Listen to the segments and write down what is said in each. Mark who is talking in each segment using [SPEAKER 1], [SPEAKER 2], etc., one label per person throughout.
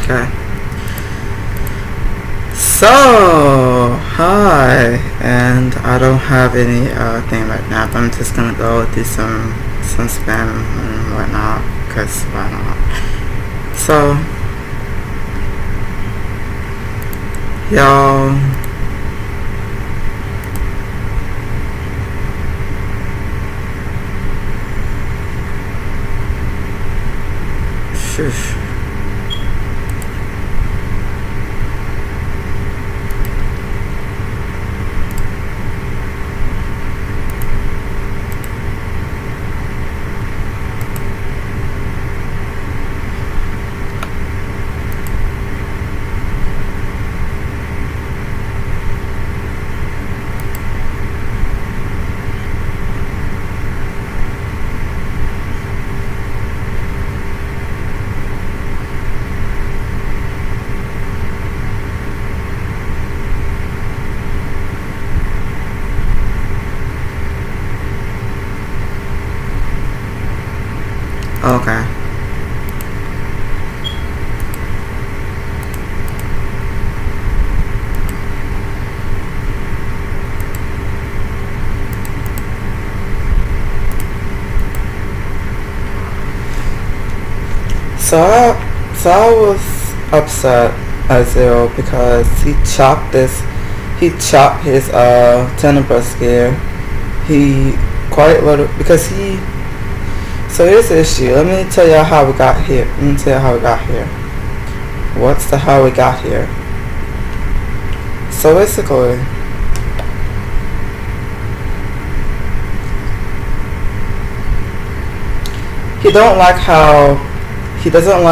[SPEAKER 1] Okay. So, hi, and I don't have any thing right now, but I'm just gonna go do some spam and whatnot, cause why not? So, y'all, shush. Okay. So I was upset at Zero because he chopped his Tenebris gear. He quite little because he. So here's the issue. Let me tell y'all how we got here. What's the how we got here? So basically, he doesn't like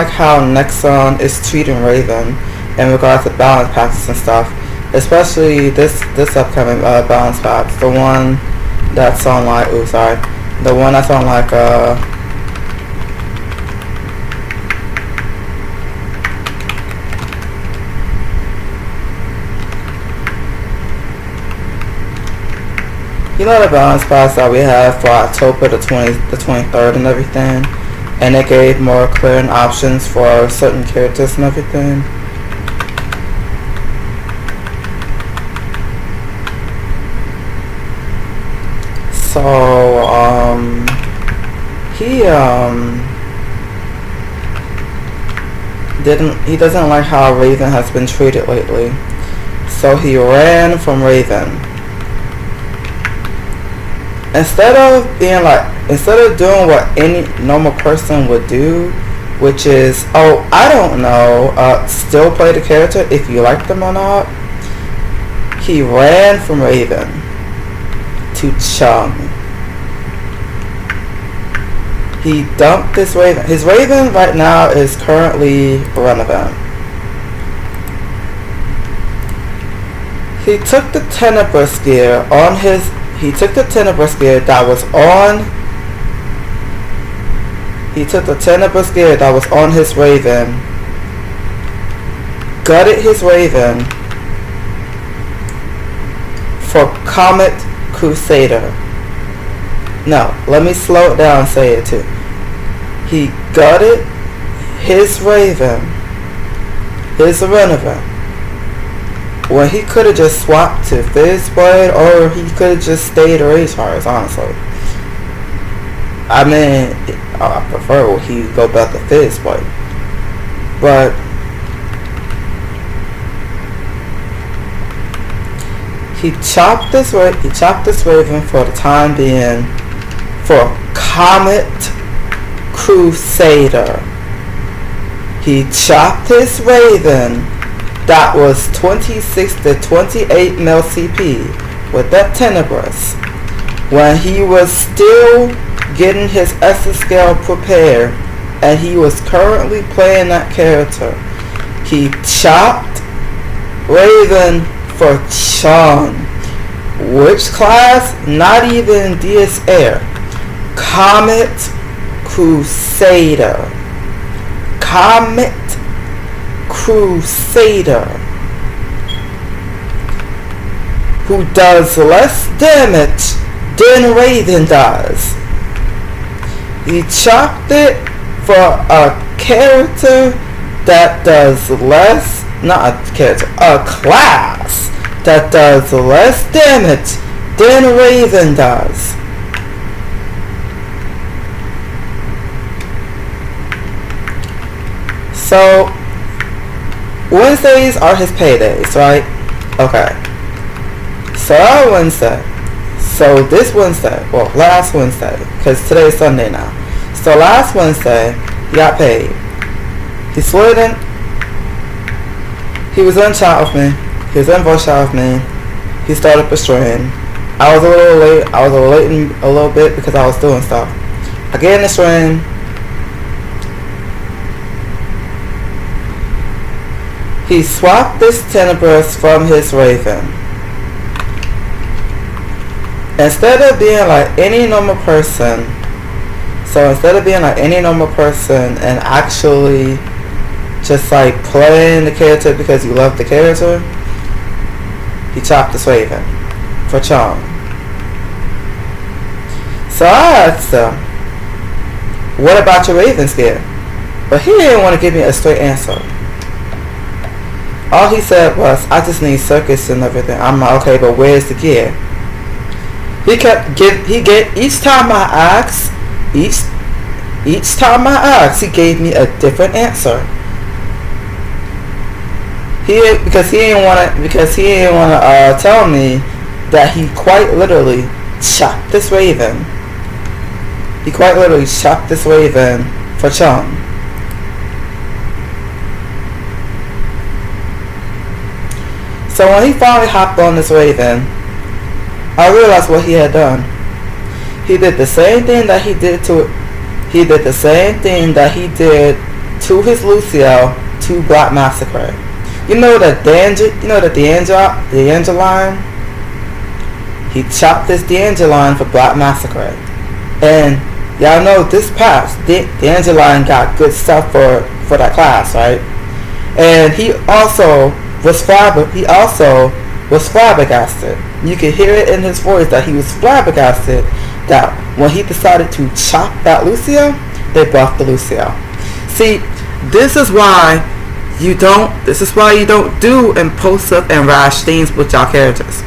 [SPEAKER 1] how Nexon is treating Raven in regards to balance patches and stuff. Especially this upcoming balance patch. The one that's on like the one that's on like you know the balance patch that we have for October the 23rd and everything, and it gave more clearing options for certain characters and everything. So he doesn't like how Raven has been treated lately, so he ran from Raven. Instead of doing what any normal person would do, which is, I don't know, still play the character if you like them or not, he ran from Raven to Chung. He dumped this Raven. His Raven right now is currently relevant. He took the Tenebris gear on his. He took the Tenebris gear that was on. He took the Tenebris gear that was on his Raven. Gutted his Raven for Comet Crusader. No, let me slow it down and say it too. He gutted his Raven, his Renovant, when he could have just swapped to Fizzblade, or he could have just stayed Razors, honestly. I mean, I prefer he go back to Fizzblade. But he chopped this Raven for the time being for Comet Crusader. He chopped his Raven that was 26 to 28 mil CP with that Tenebris when he was still getting his Essence Scale prepared, and he was currently playing that character. He chopped Raven for Chung. Which class? Not even DS Air. Comet Crusader. Comet Crusader. Who does less damage than Raven does. He chopped it for a character that does less, not a character, a class that does less damage than Raven does. So Wednesdays are his paydays, right? Okay. So our Wednesday. So this Wednesday, well, last Wednesday, because today is Sunday now. So last Wednesday, he got paid. He slid in. He was in chat with me. He was in voice chat with me. He started a stream. I was a little late. I was late a little bit because I was doing stuff. I get in the stream. He swapped this Tenebris from his Raven. Instead of being like any normal person, and actually just like playing the character because you love the character, he chopped this Raven for Chong. So I asked him, what about your Raven skill? But he didn't want to give me a straight answer. All he said was, I just need circuits and everything. I'm like, okay, but where's the gear? Each time I asked, he gave me a different answer. Because he didn't want to tell me that he quite literally chopped this Raven. He quite literally chopped this Raven for Chung. So when he finally hopped on this Raven, I realized what he had done. He did the same thing that he did to his Lucio to Black Massacre. You know the D'Angeline? He chopped this D'Angeline for Black Massacre. And y'all know this past, D'Angeline got good stuff for that class, right? And he also was flabbergasted. You could hear it in his voice that he was flabbergasted that when he decided to chop that Lucio, they buffed the Lucio. See, this is why you don't do impulsive and rash things with y'all characters.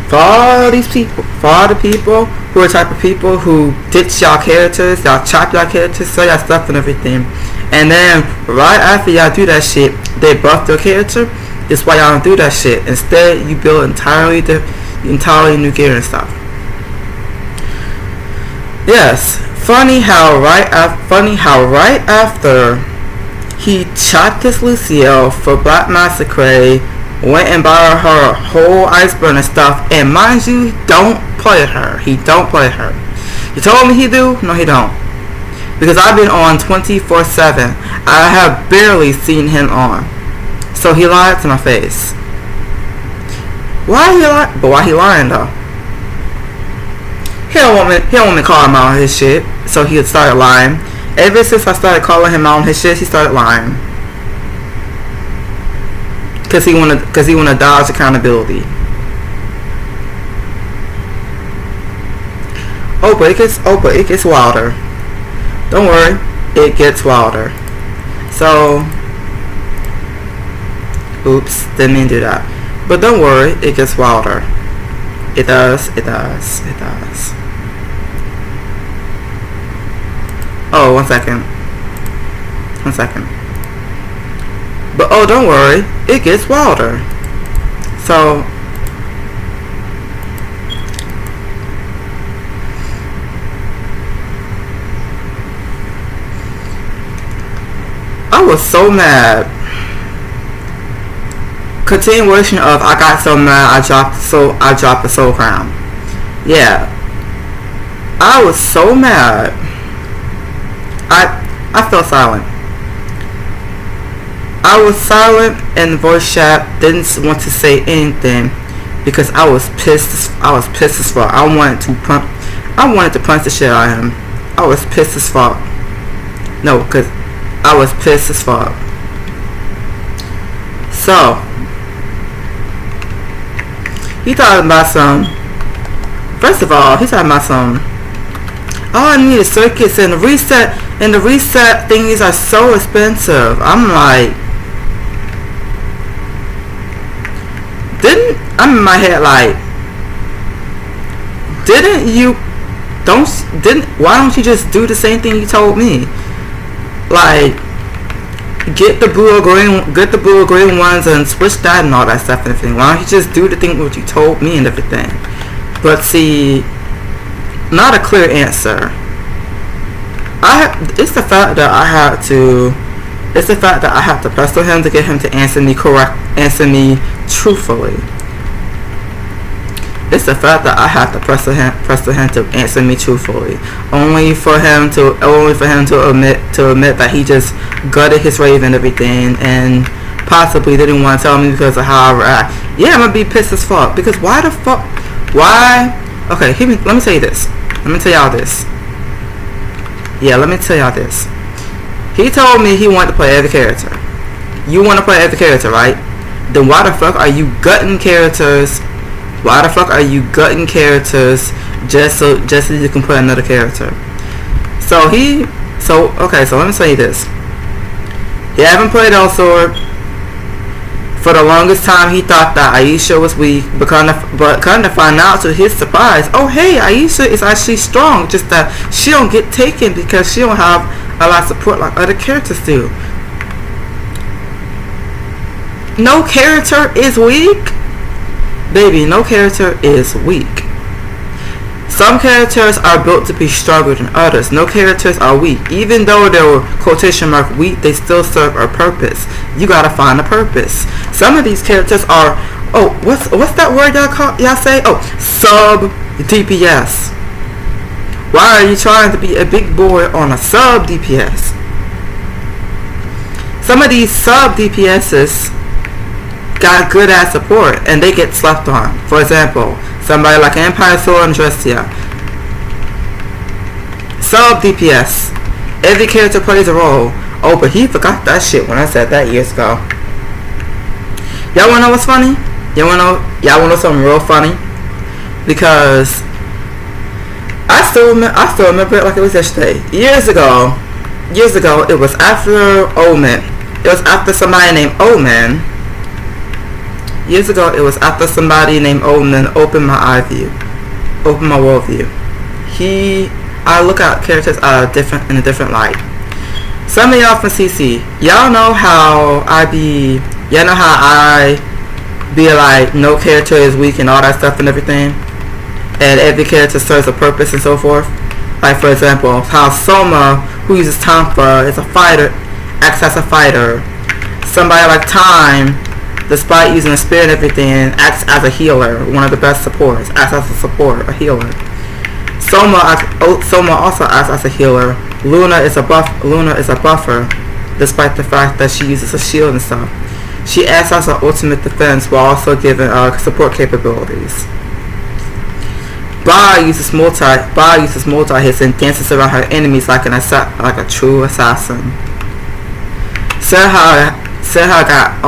[SPEAKER 1] For all the people who are the type of people who ditch y'all characters, y'all chop y'all characters, sell y'all stuff and everything, and then right after y'all do that shit, they buff their character. That's why y'all don't do that shit. Instead, you build entirely new gear and stuff. Yes, funny how right after he chopped his Lucio for Black Massacre, went and bought her whole Iceburner stuff, and mind you, don't play her. He don't play her. He told me he do. No, he don't. Because I've been on 24/7. I have barely seen him on. So he lied to my face. Why he lying? But why he lying though? He don't want me to call him out on his shit. So he started lying. Ever since I started calling him out on his shit, he started lying. Cause he wanna dodge accountability. But it gets wilder. Don't worry, it gets wilder. So, oops, didn't mean to do that. But don't worry, it gets wilder. It does. Oh, one second. But oh, don't worry, it gets wilder. So, I was so mad. Continuation of I got so mad I dropped the soul crown. Yeah. I was so mad. I felt silent. I was silent in voice chat, didn't want to say anything because I was pissed as fuck. I wanted to punch the shit out of him. I was pissed as fuck. No, because I was pissed as fuck. So, he talking about some. First of all, he's talking about some. All I need is circuits and reset. And the reset thingies are so expensive. I'm like, I'm in my head like, why don't you just do the same thing you told me? Like, get the blue or green ones and switch that and all that stuff and everything. Why don't you just do the thing what you told me and everything? But see, not a clear answer. It's the fact that I had to press on him to get him to answer me truthfully. It's the fact that I have to press on him to answer me truthfully, only for him to admit that he just gutted his Raven and everything, and possibly didn't want to tell me because of how I react. Yeah, I'm gonna be pissed as fuck, because why the fuck? Why? Okay, let me tell you this. Let me tell y'all this. Yeah, let me tell y'all this. He told me he wanted to play every character. You want to play every character, right? Then why the fuck are you gutting characters? Why the fuck are you gutting characters just so you can play another character? So let me tell you this. He haven't played Elsword. For the longest time, he thought that Aisha was weak, but kind of find out to his surprise, oh hey, Aisha is actually strong, just that she don't get taken because she don't have a lot of support like other characters do. No character is weak? Baby, no character is weak. Some characters are built to be stronger than others. No characters are weak. Even though they're quotation mark weak, they still serve a purpose. You gotta find a purpose. Some of these characters are, what's that word y'all say? Oh, sub DPS. Why are you trying to be a big boy on a sub DPS? Some of these sub DPSs got good ass support and they get slept on. For example, somebody like Empire Soul and Dressia. Sub DPS. Every character plays a role. Oh, but he forgot that shit when I said that years ago. Y'all wanna know what's funny? Y'all wanna know something real funny? Because I still remember it like it was yesterday. Years ago, it was after Omen. It was after somebody named Omen. Years ago, it was after somebody named Omen opened my eye view, opened my world view. I look at characters in a different light. Some of y'all from CC, y'all know how I be like, no character is weak and all that stuff and everything, and every character serves a purpose and so forth. Like, for example, how Soma, who uses Tonfa, is a fighter, acts as a fighter. Somebody like Time, despite using a spear and everything, acts as a healer, one of the best supports, acts as a support, a healer. Soma also acts as a healer. Luna is a buffer, despite the fact that she uses a shield and stuff. She acts as an ultimate defense while also giving support capabilities. Ba uses multi hits and dances around her enemies like a true assassin. Serha got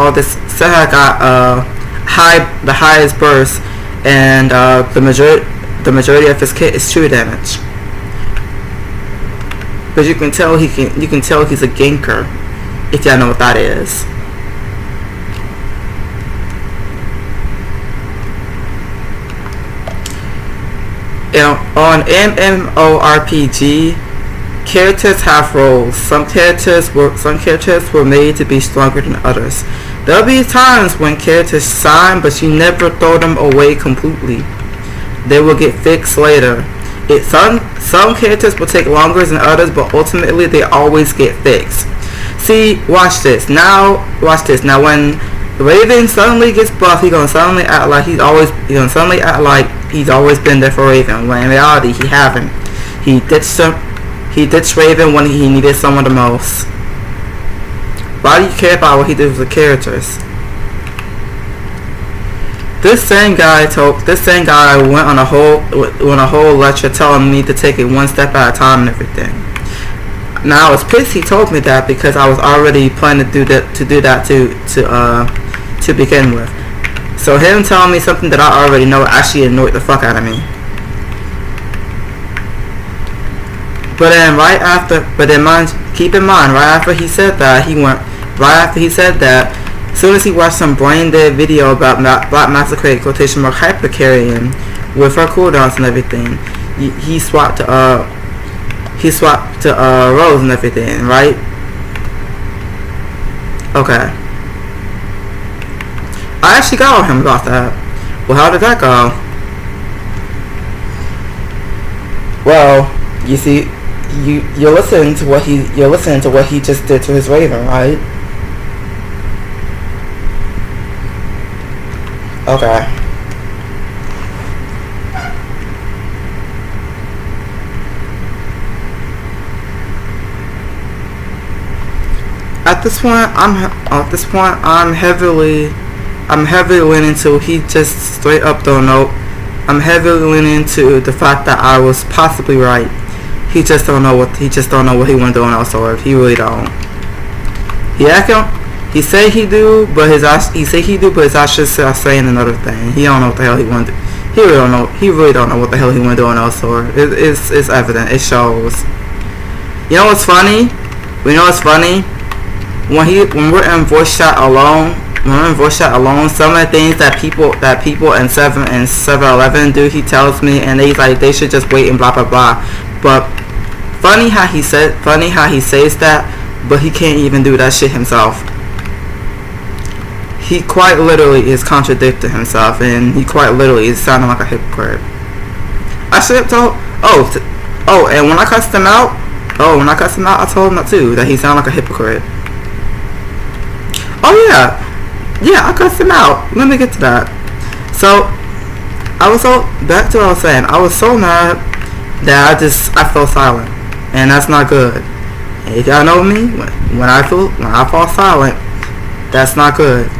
[SPEAKER 1] the highest burst, and the majority of his kit is true damage. But you can tell he's a ganker, if y'all know what that is. On MMORPG, characters have roles. Some characters were made to be stronger than others. There'll be times when characters shine, but you never throw them away completely. They will get fixed later. Some characters will take longer than others, but ultimately they always get fixed. See, watch this. Now when Raven suddenly gets buffed, he's gonna suddenly act like he's always been there for Raven, when in reality he haven't. He ditched Raven when he needed someone the most. Why do you care about what he did with the characters? This same guy went on a whole lecture telling me to take it one step at a time and everything. Now I was pissed he told me that, because I was already planning to do that to begin with. So him telling me something that I already know actually annoyed the fuck out of me. But then keep in mind, right after he said that, as soon as he watched some brain dead video about Black Massacre quotation mark hypercarrying with her cooldowns and everything, he swapped to Rose and everything, right? Okay. I actually got on him about that. Well, how did that go? Well, you see, you're listening to what he just did to his Raven, right? Okay. At this point, I'm heavily leaning to he just straight up don't know. I'm heavily leaning to the fact that I was possibly right. He just don't know what he want to do on also. He really don't. He say he do, but his actions are saying another thing. He don't know what the hell he want to do. He really don't know what the hell he want to do on also. It's evident. It shows. You know what's funny? When we're in voice chat alone, some of the things that people in 7-11 do, he tells me, and they should just wait and blah blah blah. But funny how he says that, but he can't even do that shit himself. He quite literally is contradicting himself, and he quite literally is sounding like a hypocrite. I should have told. And when I cussed him out, I told him that too, that he sounded like a hypocrite. Oh yeah, I cussed him out. Let me get to that. So, back to what I was saying. I was so mad that I fell silent, and that's not good. And if y'all know me, when I fall silent, that's not good.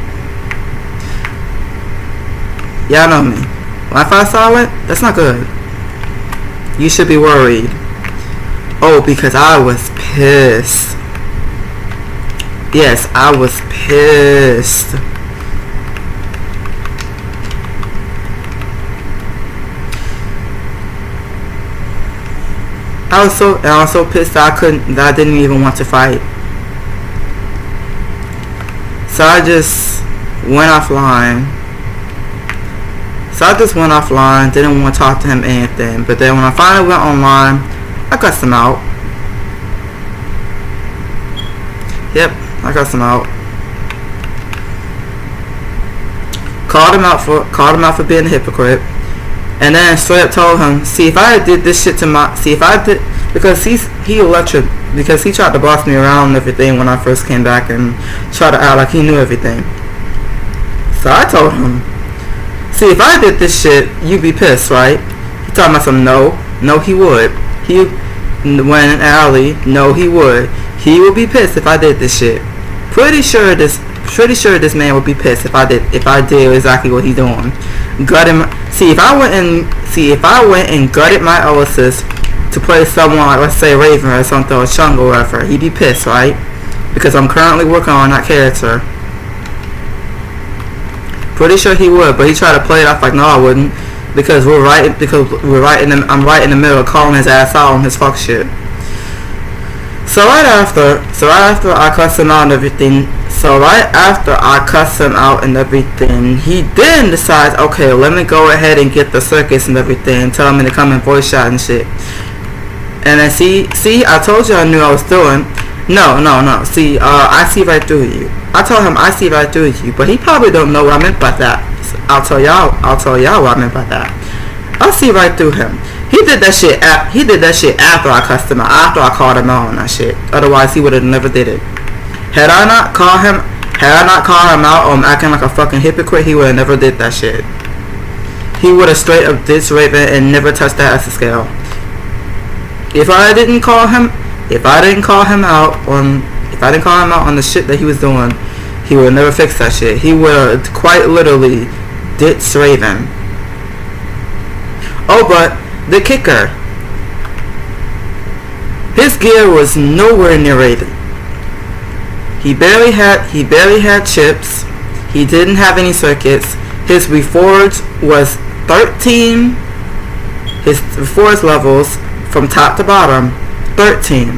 [SPEAKER 1] Y'all know me. When I fall silent, that's not good. You should be worried. Oh, because I was pissed. Yes, I was pissed. I was so pissed that I didn't even want to fight. So I just went offline. Didn't want to talk to him anything. But then when I finally went online, I cussed him out. Yep, I cussed him out. Called him out for being a hypocrite. And then straight up told him, see, if I did this shit because he tried to boss me around and everything when I first came back and tried to act like he knew everything. So I told him, see, if I did this shit, you'd be pissed, right? He told me some no he would. He went in alley, no he would. He would be pissed if I did this shit. Pretty sure this man would be pissed if I did exactly what he's doing. See, if I went and gutted my Oasis to play someone like, let's say, Raven or something, or Chung or whatever, he'd be pissed, right? Because I'm currently working on that character. Pretty sure he would, but he tried to play it off like, no, I wouldn't, because I'm right in the middle of calling his ass out on his fuck shit. So right after I cussed him out and everything, he then decides, okay, let me go ahead and get the circuits and everything, tell me to come and voice chat and shit. And then see, I told you I knew I was doing. No. See, I see right through you. I told him I see right through you, but he probably don't know what I meant by that. I'll tell y'all what I meant by that. I see right through him. He did that shit after I cussed him out, after I called him out on that shit. Otherwise, he would have never did it. Had I not called him out on acting like a fucking hypocrite, he would have never did that shit. He would have straight up ditched Raven and never touched that Esper scale. If I didn't call him out on the shit that he was doing, he would never fix that shit. He would have quite literally ditched Raven. Oh, but the kicker, his gear was nowhere near Raven. He barely had chips. He didn't have any circuits. His reforge was 13. His reforge levels from top to bottom 13,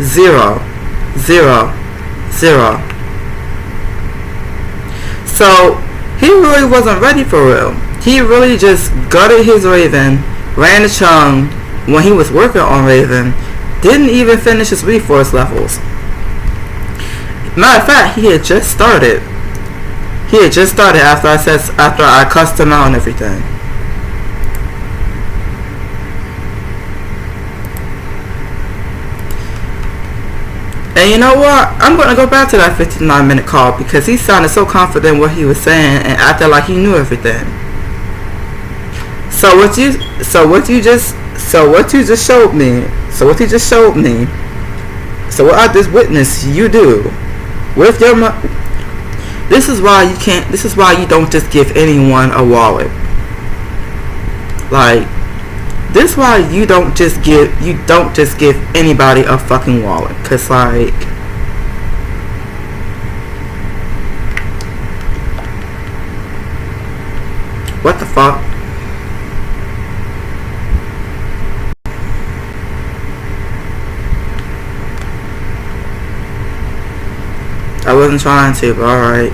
[SPEAKER 1] 0, 0, 0. So he really wasn't ready for real. He really just gutted his Raven, ran the Chung when he was working on Raven, didn't even finish his Reforce levels. Matter of fact, he had just started. He had just started after I cussed him out and everything. And you know what? I'm gonna go back to that 59-minute call because he sounded so confident what he was saying and acted like he knew everything. So what you just showed me. So what I just witnessed you do with your This is why you don't just give anyone a wallet. Like, this is why you don't just give anybody a fucking wallet. Cause like, what the fuck? I wasn't trying to, but alright.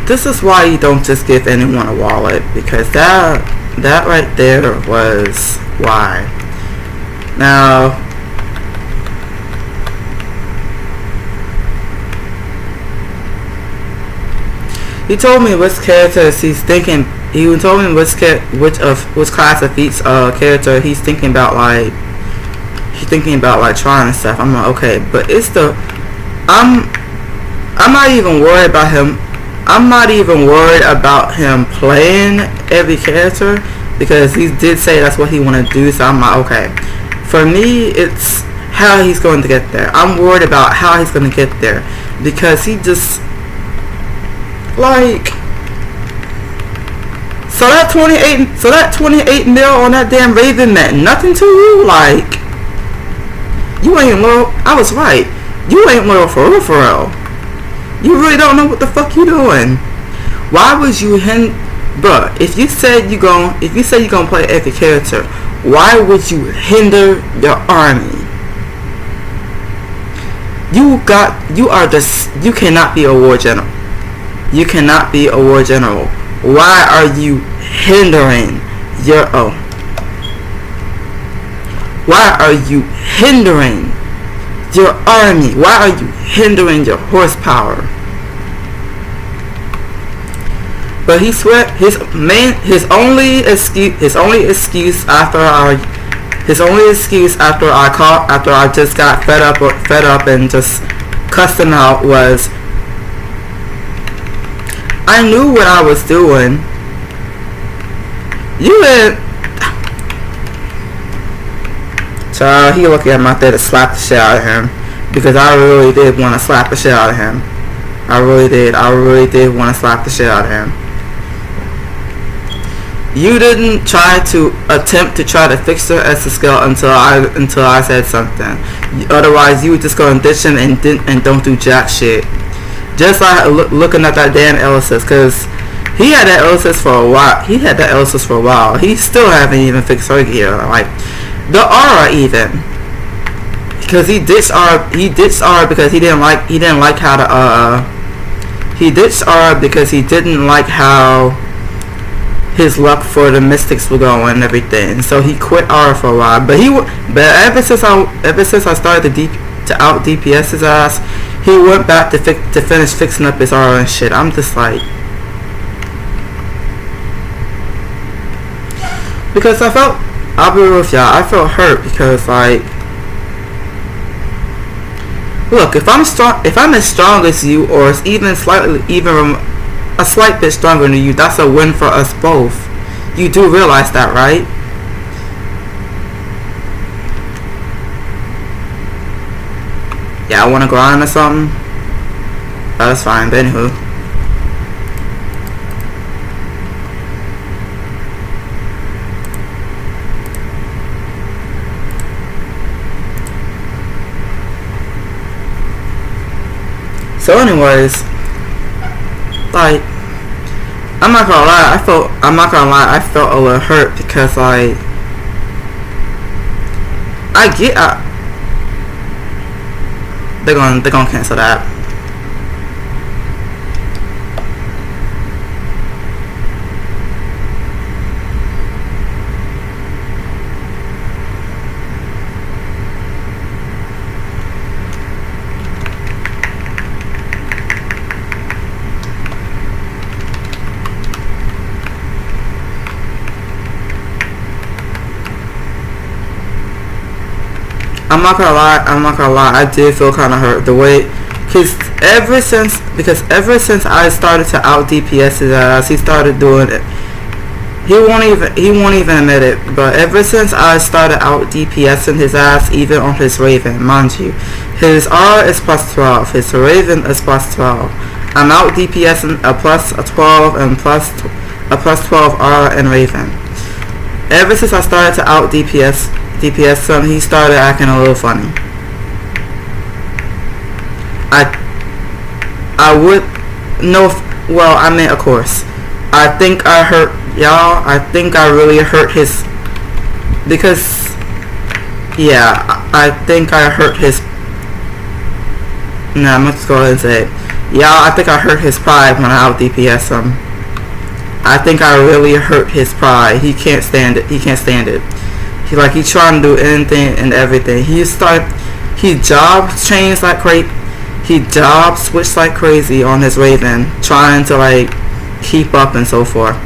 [SPEAKER 1] This is why you don't just give anyone a wallet, because that right there was why. Now, he told me which characters he's thinking. He told me which class of feats character he's thinking about, like trying and stuff. I'm like, okay, but it's the I'm not even worried about him. I'm not even worried about him playing every character because he did say that's what he want to do. So I'm like, okay. For me, it's how he's going to get there. I'm worried about how he's going to get there because he just like. So that 28 mil on that damn Raven meant nothing to you? Like, you ain't loyal. I was right. You ain't loyal for real. You really don't know what the fuck you doing. Why would you bruh, if you said you gonna play every character, why would you hinder your army? You cannot be a war general. You cannot be a war general. Why are you hindering your Why are you hindering your army? Why are you hindering your horsepower? But he swear his only excuse after I just got fed up and just cussed him out was, I knew what I was doing. You didn't. So he looking at my there to slap the shit out of him because I really did want to slap the shit out of him. I really did want to slap the shit out of him. You didn't attempt to fix her as a skill until I said something. Otherwise, you were just going to ditch him and don't do jack shit. Just like looking at that damn LSS, because he had that LSS for a while. He still haven't even fixed her gear. Like the aura even, because he ditched aura because he didn't like how he ditched aura because he didn't like how his luck for the mystics were going and everything. So he quit aura for a while. But ever since I started to out DPS his ass, he went back to finish fixing up his aura and shit. I'm just like, because I'll be real with y'all, I felt hurt because like, look, if I'm as strong as you, or even a slight bit stronger than you, that's a win for us both. You do realize that, right? Yeah, I want to grind or something. That's fine, but anywho. So anyways, like, I'm not gonna lie. I'm not gonna lie. I felt a little hurt because like I get. They're gonna cancel that. I'm not gonna lie. I did feel kind of hurt the way, because ever since I started to out DPS his ass, he started doing it. He won't even admit it. But ever since I started out DPSing his ass, even on his Raven, mind you, his R is plus 12, his Raven is plus 12. I'm out DPSing a plus a 12 and a plus 12 R and Raven. Ever since I started to out DPS him, he started acting a little funny. I would no. Well, I mean, of course. I think I hurt y'all. I think I really hurt his, because yeah, I think I hurt his. Nah, I'm just go ahead and say it. Y'all, I think I hurt his pride when I out DPS him. I think I really hurt his pride. He can't stand it. He trying to do anything and everything. He job changed like crazy. He job switched like crazy on his Raven, trying to like keep up and so forth.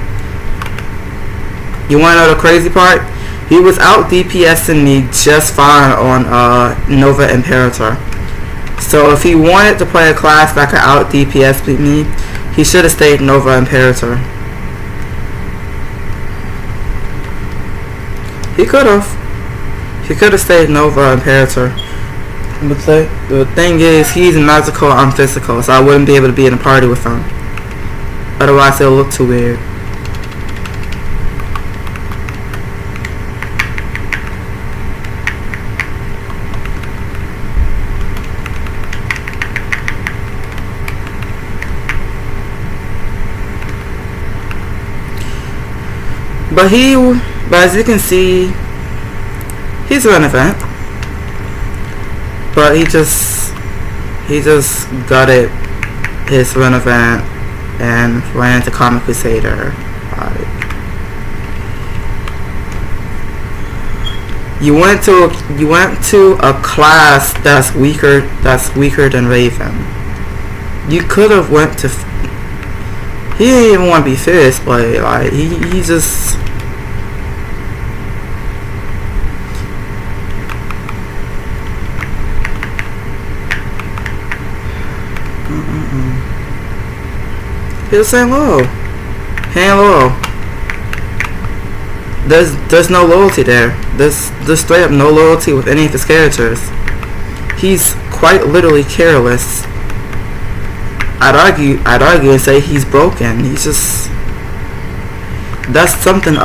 [SPEAKER 1] You wanna know the crazy part? He was out DPSing me just fine on Nova Imperator. So if he wanted to play a class that could out DPS me, he should have stayed Nova Imperator. He could have stayed Nova Imperator. But the thing is, he's magical, I'm physical, so I wouldn't be able to be in a party with him. Otherwise, it'll look too weird. But as you can see, he's an event. But he just gutted his run event and ran into Comet Crusader. Like, you went to a class that's weaker than Raven. You could have went to. He didn't even want to be fierce, but like he just. He was saying low. He ain't low. There's no loyalty there. There's straight up no loyalty with any of his characters. He's quite literally careless. I'd argue and say he's broken. He's just that's something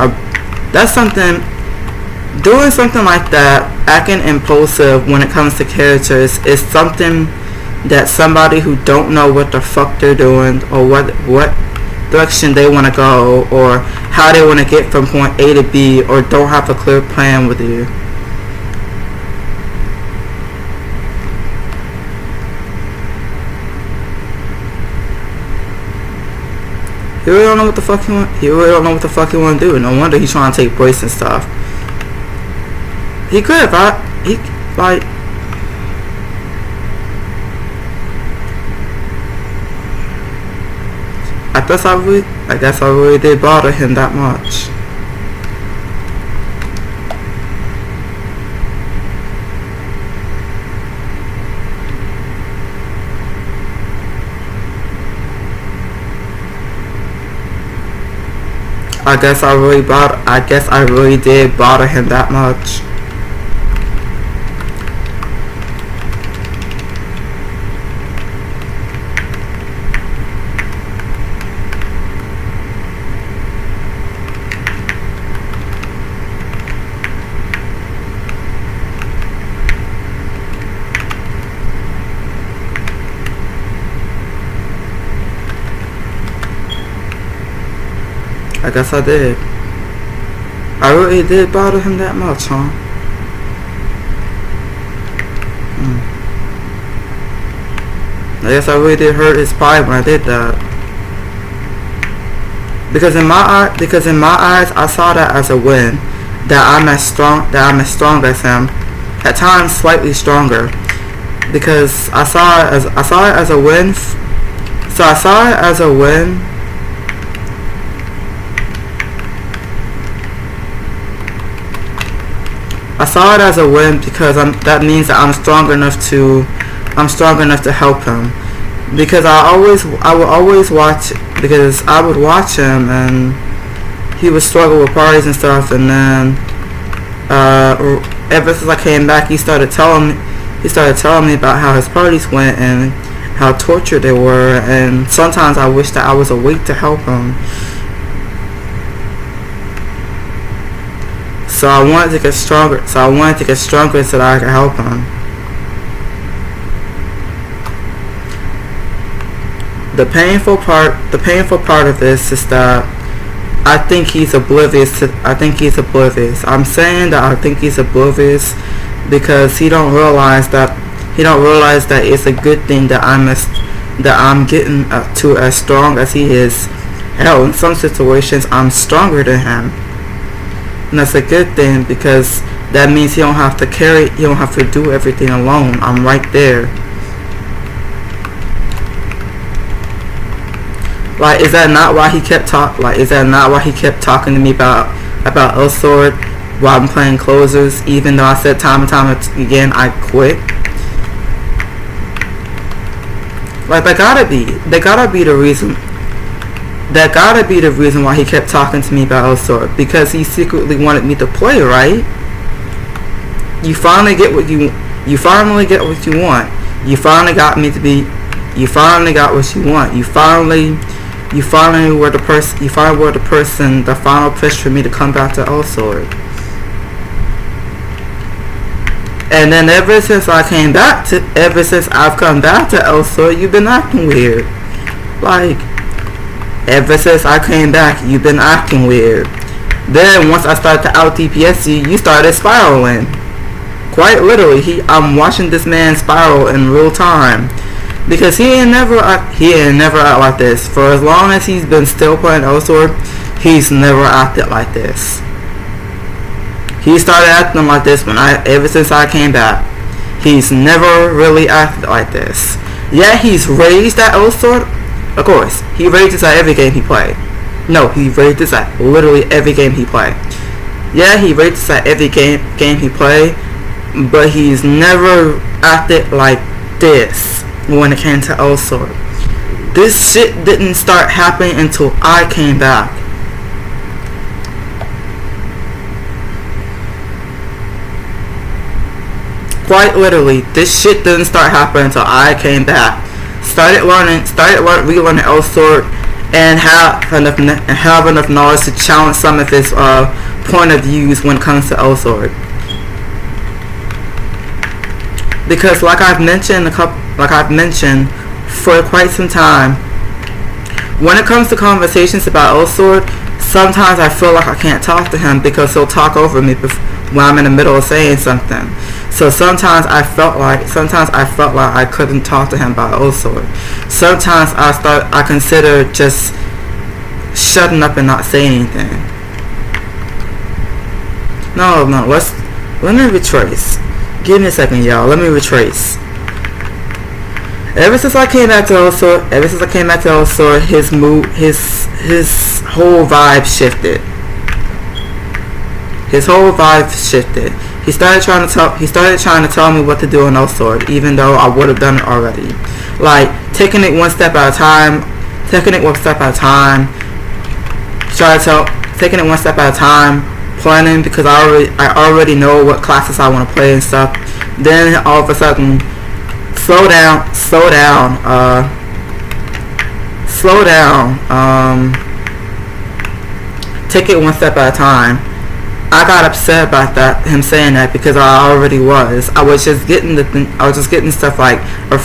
[SPEAKER 1] doing something like that, acting impulsive when it comes to characters is something that somebody who don't know what the fuck they're doing or what direction they want to go or how they want to get from point A to B or don't have a clear plan with you. He really don't know what the fuck he want. He really don't know what the fuck he want to do. No wonder he's trying to take breaks and stuff. He could have. I guess I really did bother him that much. I guess I really did bother him that much. I guess I did. I really did bother him that much, huh? I guess I really did hurt his pride when I did that. Because in my eyes, I saw that as a win. That I'm as strong as him. At times, slightly stronger. Because I saw it as a win. So I saw it as a win. I saw it as a win because that means that I'm strong enough to help him. Because I would always watch, because I would watch him and he would struggle with parties and stuff, and then ever since I came back, he started telling me about how his parties went and how tortured they were, and sometimes I wish that I was awake to help him. So I wanted to get stronger so that I could help him. The painful part of this is that I think he's oblivious. I'm saying that I think he's oblivious because he don't realize that it's a good thing that I'm getting to as strong as he is. Hell, in some situations I'm stronger than him. And that's a good thing because that means he don't have to do everything alone. I'm right there. Like, is that not why he kept talking to me about Elsword while I'm playing closers, even though I said time and time again I quit? Like, that gotta be the reason. That gotta be the reason why he kept talking to me about Elsword, because he secretly wanted me to play, right? You finally get what you want. You finally got what you want. You finally were the person, the final push for me to come back to Elsword. And then ever since I've come back to Elsword, you've been acting weird. Like, ever since I came back, you've been acting weird. Then once I started to out DPS you started spiraling. Quite literally, I'm watching this man spiral in real time. Because he ain't never act like this. For as long as he's been still playing Elsword, he's never acted like this. He started acting like this ever since I came back. He's never really acted like this. Yeah, he's raised at Elsword. Of course, he rages at every game he played. No, he rages at literally every game he played. Yeah, he rages at every game he played, but he's never acted like this when it came to Elsword. This shit didn't start happening until I came back. Quite literally, this shit didn't start happening until I came back. Started relearning Elsword and have enough knowledge to challenge some of his point of views when it comes to Elsword. Because like I've mentioned for quite some time, when it comes to conversations about Elsword, sometimes I feel like I can't talk to him because he'll talk over me when I'm in the middle of saying something. So sometimes I felt like I couldn't talk to him about Elsword. Sometimes I consider just shutting up and not saying anything. No, let me retrace. Give me a second, y'all. Let me retrace. Ever since I came back to Elsword, his whole vibe shifted. He started trying to tell me what to do in Elsword, even though I would have done it already. Like, taking it one step at a time. Planning, because I already know what classes I want to play and stuff. Then all of a sudden, slow down. Take it one step at a time. I got upset about him saying that, because I already was. I was just getting stuff like a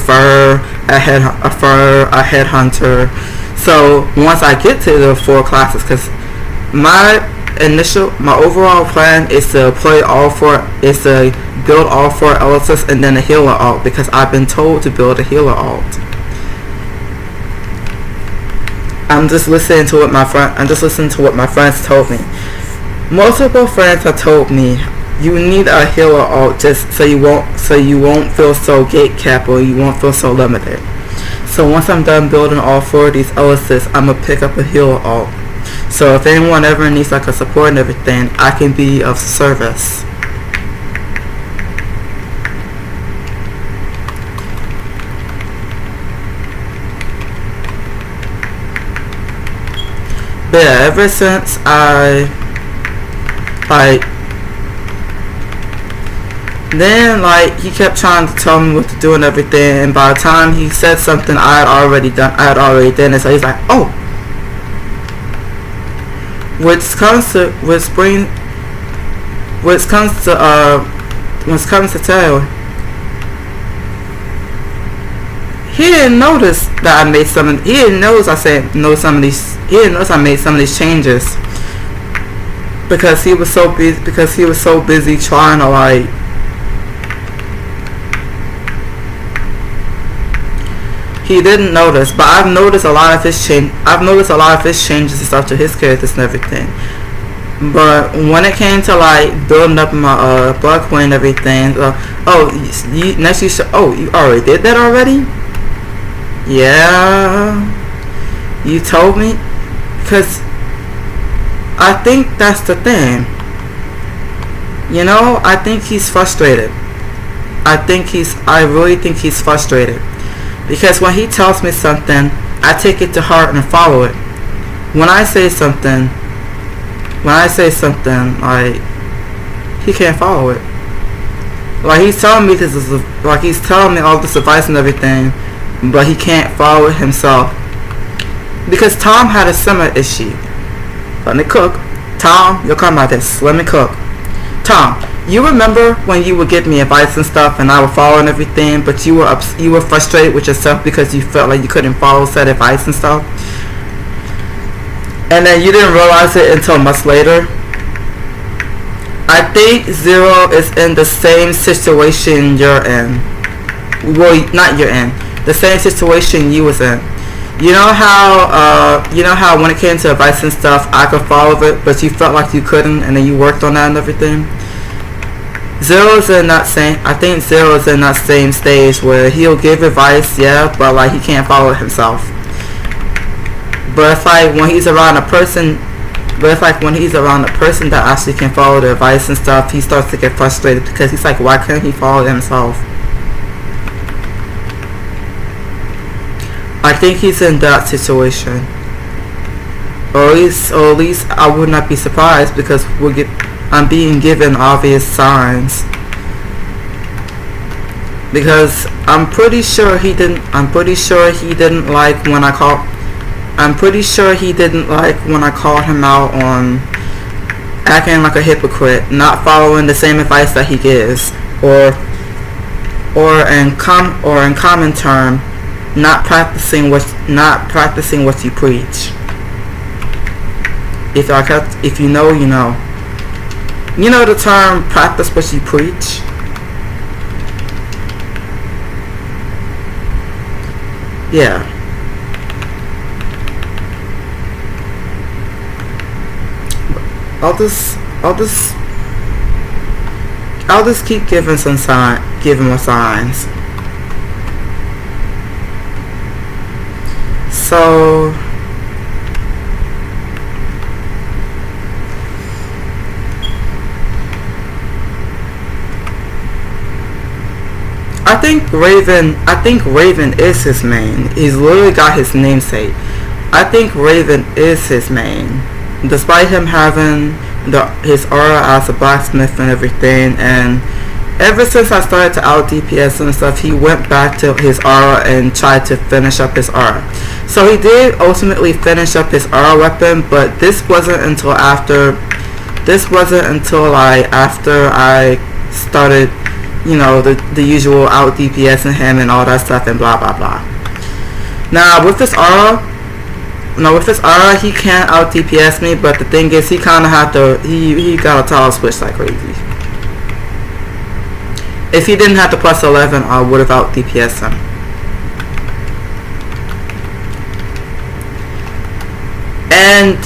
[SPEAKER 1] headhunter. So once I get to the 4 classes, because my overall plan is to build all 4 Elites and then a healer alt, because I've been told to build a healer alt. I'm just listening to what my friends told me. Multiple friends have told me you need a healer alt just so you won't feel so gatekept, or you won't feel so limited. So once I'm done building all 4 of these Elites, I'm gonna pick up a healer alt. So if anyone ever needs like a support and everything, I can be of service. But yeah, ever since he kept trying to tell me what to do and everything, and by the time he said something I had already done it. So he's like, oh, when it comes to Tail, he didn't notice that I made some. He didn't notice I made some of these changes because he was so busy trying to like. He didn't notice, but I've noticed a lot of his changes and stuff to his characters and everything. But when it came to like building up my blood point and everything, you already did that already? Yeah, you told me, because I think that's the thing. You know, I think he's frustrated. I really think he's frustrated. Because when he tells me something, I take it to heart and follow it. When I say something, like, he can't follow it. Like, he's telling me all this advice and everything, but he can't follow it himself. Because Tom had a similar issue. Let me cook. Tom, you'll come out this. Let me cook. Tom, you remember when you would give me advice and stuff and I would follow and everything, but you were frustrated with yourself because you felt like you couldn't follow said advice and stuff? And then you didn't realize it until much later? I think Zero is in the same situation you're in. Well, not you're in. The same situation you was in. You know how when it came to advice and stuff, I could follow it, but you felt like you couldn't, and then you worked on that and everything? I think Zero's in that same stage where he'll give advice, yeah, but like he can't follow it himself. But it's like when he's around a person that actually can follow the advice and stuff, he starts to get frustrated because he's like, why can't he follow it himself? I think he's in that situation. Or at least I would not be surprised because I'm being given obvious signs. Because I'm pretty sure he didn't like when I called him out on acting like a hypocrite, not following the same advice that he gives, or in common term, not practicing what you preach. If you know, you know. You know the term practice what you preach? Yeah. I'll just keep giving more signs. So I think Raven is his main. He's literally got his namesake. I think Raven is his main. Despite him having his aura as a blacksmith and everything, and ever since I started to out DPS and stuff, he went back to his aura and tried to finish up his aura. So he did ultimately finish up his aura weapon, but this wasn't until after I started, you know, the usual out DPS and him and all that stuff and blah blah blah. Now with this aura, no, with his aura, he can't out DPS me. But the thing is, he kind of had to. He got a toggle switch like crazy. If he didn't have the plus 11, I would have out DPS him. And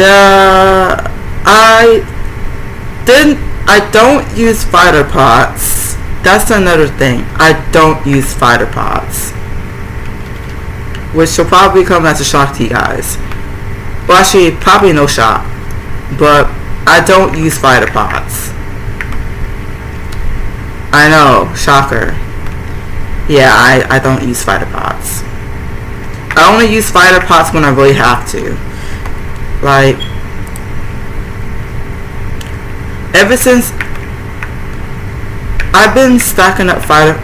[SPEAKER 1] I don't use fighter pots. That's another thing. I don't use fighter pots, which will probably come as a shock to you guys. Well, actually, probably no shock. But I don't use fighter pots. I know, shocker. Yeah, I don't use fighter pots. I only use fighter pots when I really have to. Like, ever since I've been stacking up fighter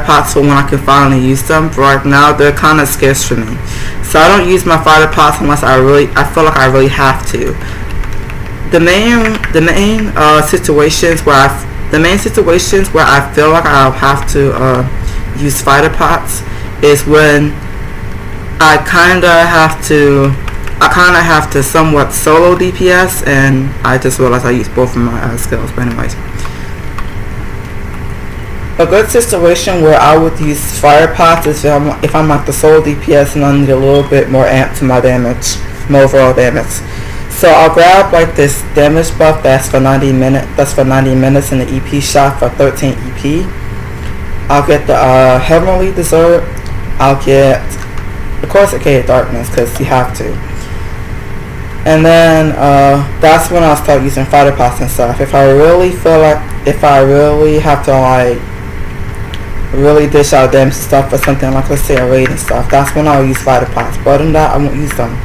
[SPEAKER 1] pots for when I can finally use them. But right now they're kind of scarce for me, so I don't use my fighter pots unless I feel like I really have to. The main situations where I feel like I'll have to use fighter pots is when I kind of have to somewhat solo DPS, and I just realized I use both of my skills. But anyways, a good situation where I would use fire pots is if I'm like the solo DPS and I need a little bit more amp to my damage, my overall damage. So I'll grab like this damage buff that's for 90 minutes and the EP shot for 13 EP. I'll get the Heavenly Dessert. I'll get, of course, Arcade Darkness, because you have to. And then that's when I'll start using fighter pots and stuff. If I really have to like really dish out damage stuff for something like, let's say, a raid and stuff, that's when I'll use fighter pots. But other than that, I won't use them.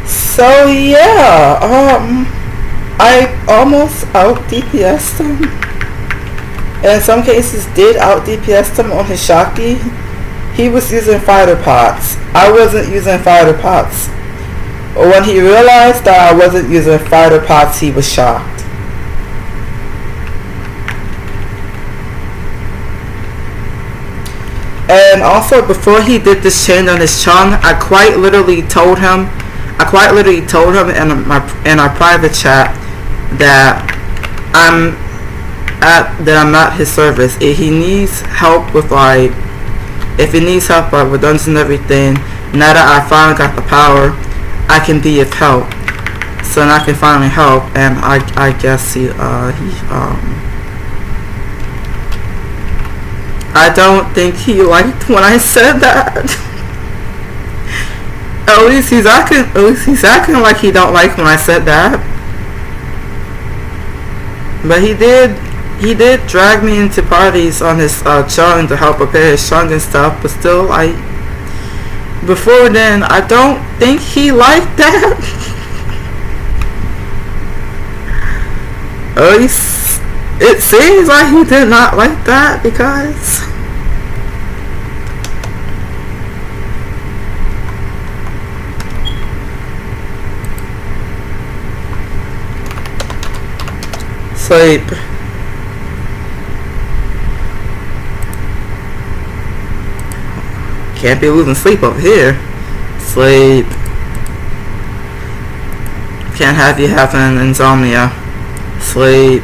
[SPEAKER 1] So yeah, I almost out DPS'd him. In some cases did out DPS him on his Shocky. He was using fighter pots. I wasn't using fighter pots. But when he realized that I wasn't using fighter pots, he was shocked. And also, before he did this change on his Chung, I quite literally told him in our private chat that I'm at his service. If he needs help with with dungeons and everything, now that I finally got the power, I can be of help. So now I can finally help, and I guess I don't think he liked when I said that. At least he's acting like he don't like when I said that. But he did drag me into parties on his Chung to help repair his Chung and stuff. But still, before then, I don't think he liked that. At least it seems like he did not like that, because sleep. Can't be losing sleep over here. Sleep. Can't have you having insomnia. Sleep.